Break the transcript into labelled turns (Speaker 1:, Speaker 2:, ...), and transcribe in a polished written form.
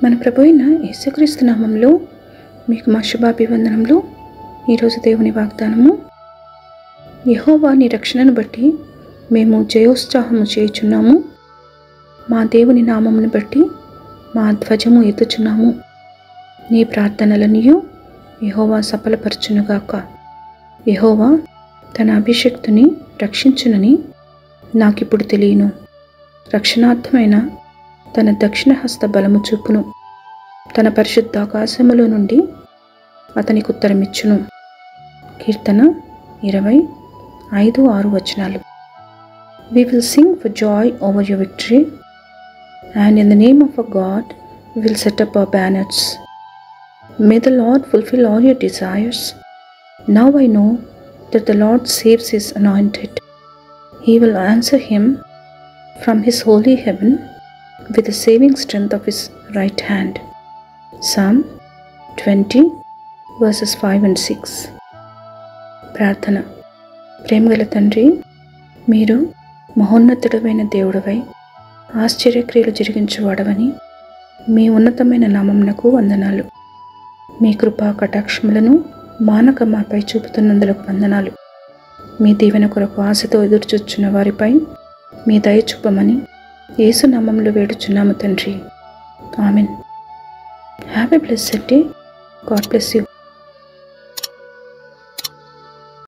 Speaker 1: మన ప్రభు అయిన యేసుక్రీస్తు నామంలో మీకు మా శుభాభివందనములు. ఈరోజు దేవుని వాగ్దానము, యెహోవా నీ రక్షణను బట్టి మేము జయోత్సాహము చేయుచున్నాము, మా దేవుని నామమును బట్టి మా ధ్వజము ఎత్తుచున్నాము. నీ ప్రార్థనలనియు యెహోవా సఫలపరచునుగాక. యెహోవా తన అభిషిక్తుని రక్షించునని నాకిప్పుడు తెలియను. రక్షణార్థమైన తన దక్షిణ హస్త బలము చూపును. తన పరిశుద్ధ ఆకాశములో నుండి అతనికి ఉత్తరమిచ్చును. కీర్తన 20:5-6 We will sing for joy over your victory, and in the name of our God we will set up our banners. May the Lord fulfill all your desires. Now I know that the Lord saves his anointed. He will answer him from his holy heaven with the saving strength of his right hand. Psalm 20:5-6. ప్రార్థన. ప్రేమగల తండ్రి, మీరు మహోన్నతుడమైన దేవుడవై ఆశ్చర్యక్రియలు జరిగించువాడవని మీ ఉన్నతమైన నామమునకు వందనాలు. మీ కృపా కటాక్షములను మానక మాపై చూపుతున్నందులకు వందనాలు. మీ దీవెన కొరకు ఆశతో ఎదురుచూచున్న వారిపై మీ దయ చూపమని యేసు నామములో వేడుచున్నాము తండ్రి. Amen. Have a blessed day. God bless you.